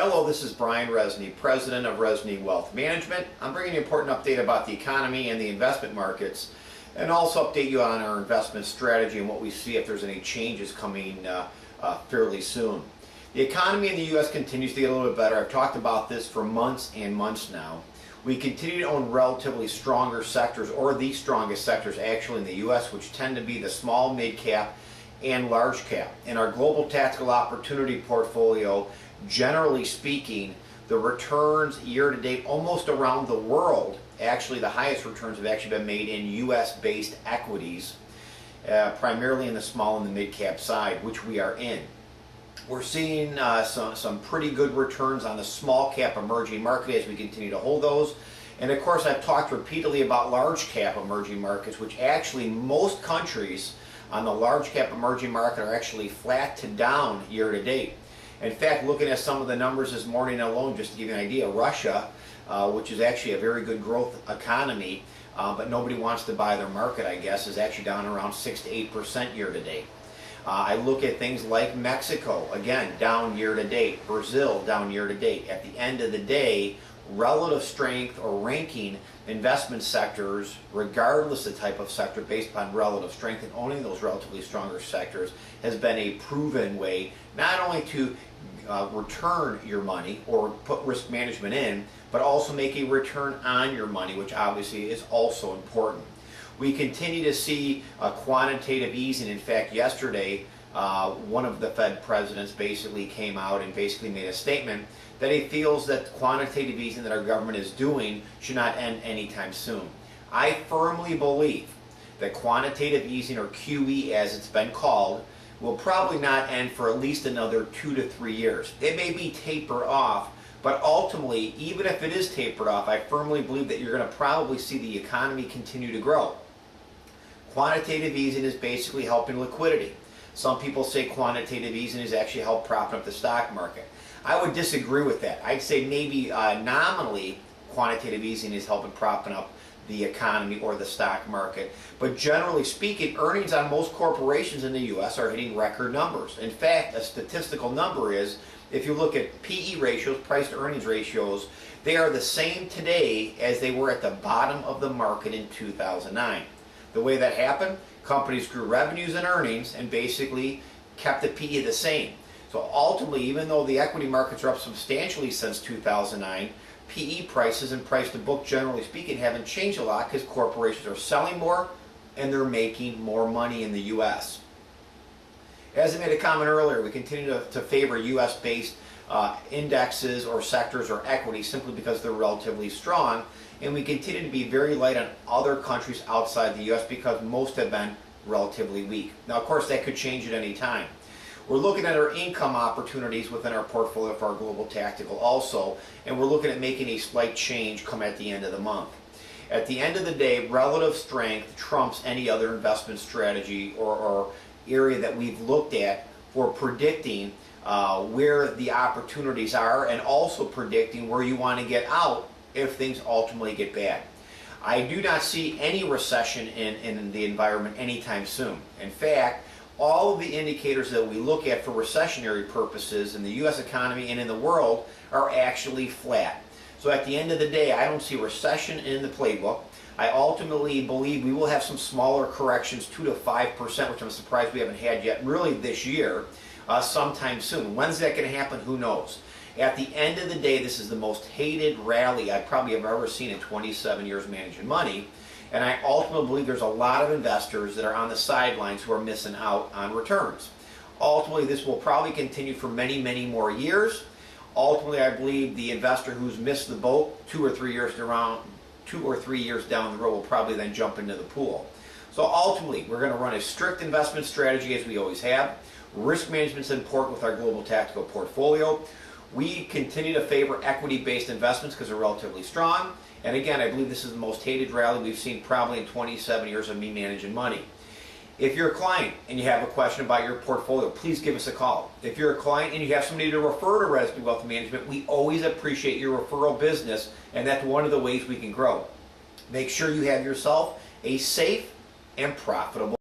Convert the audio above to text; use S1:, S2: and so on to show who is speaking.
S1: Hello, this is Brian Resney, President of Resney Wealth Management. I'm bringing you an important update about the economy and the investment markets, and also update you on our investment strategy and what we see if there's any changes coming fairly soon. The economy in the U.S. continues to get a little bit better. I've talked about this for months and months now. We continue to own relatively stronger sectors, or the strongest sectors actually in the U.S., which tend to be the small, mid-cap, and large cap. In our Global Tactical Opportunity portfolio, generally speaking, the returns year to date almost around the world, actually the highest returns have actually been made in US based equities, primarily in the small and the mid cap side, which we are in. We're seeing some pretty good returns on the small cap emerging market as we continue to hold those. And of course, I've talked repeatedly about large cap emerging markets, which actually most countries on the large cap emerging market are actually flat to down year to date. In fact, looking at some of the numbers this morning alone, just to give you an idea, Russia, which is actually a very good growth economy, but nobody wants to buy their market, I guess, is actually down around 6 to 8% year to date. I look at things like Mexico, again, down year to date. Brazil, down year to date. At the end of the day, relative strength or ranking investment sectors, regardless of the type of sector, based upon relative strength and owning those relatively stronger sectors, has been a proven way not only to return your money or put risk management in, but also make a return on your money, which obviously is also important. We continue to see quantitative easing. In fact, yesterday, one of the Fed presidents basically came out and basically made a statement that he feels that quantitative easing that our government is doing should not end anytime soon. I firmly believe that quantitative easing, or QE as it's been called, will probably not end for at least another 2 to 3 years. It may be tapered off, but ultimately, even if it is tapered off, I firmly believe that you're going to probably see the economy continue to grow. Quantitative easing is basically helping liquidity. Some people say quantitative easing has actually helped prop up the stock market. I would disagree with that. I'd say maybe nominally quantitative easing is helping propping up the economy or the stock market. But generally speaking, earnings on most corporations in the U.S. are hitting record numbers. In fact, a statistical number is, if you look at PE ratios, price to earnings ratios, they are the same today as they were at the bottom of the market in 2009. The way that happened, companies grew revenues and earnings and basically kept the PE the same. So ultimately, even though the equity markets are up substantially since 2009, PE prices and price to book, generally speaking, haven't changed a lot because corporations are selling more and they're making more money in the U.S. As I made a comment earlier, we continue to favor U.S.-based indexes or sectors or equities simply because they're relatively strong, and we continue to be very light on other countries outside the U.S. because most have been relatively weak. Now, of course, that could change at any time. We're looking at our income opportunities within our portfolio for our Global Tactical also, and we're looking at making a slight change come at the end of the month. At the end of the day, relative strength trumps any other investment strategy or area that we've looked at for predicting where the opportunities are, and also predicting where you want to get out if things ultimately get bad. I do not see any recession in the environment anytime soon. In fact, all of the indicators that we look at for recessionary purposes in the U.S. economy and in the world are actually flat. So at the end of the day, I don't see recession in the playbook. I ultimately believe we will have some smaller corrections, 2 to 5%, which I'm surprised we haven't had yet really this year, sometime soon. When's that going to happen? Who knows? At the end of the day, this is the most hated rally I probably have ever seen in 27 years managing money. And I ultimately believe there's a lot of investors that are on the sidelines who are missing out on returns. Ultimately, this will probably continue for many, many more years. Ultimately, I believe the investor who's missed the boat 2 or 3 years down the road will probably then jump into the pool. So ultimately, we're going to run a strict investment strategy as we always have. Risk management is important with our Global Tactical portfolio. We continue to favor equity-based investments because they're relatively strong. And again, I believe this is the most hated rally we've seen probably in 27 years of me managing money. If you're a client and you have a question about your portfolio, please give us a call. If you're a client and you have somebody to refer to Resney Wealth Management, we always appreciate your referral business, and that's one of the ways we can grow. Make sure you have yourself a safe and profitable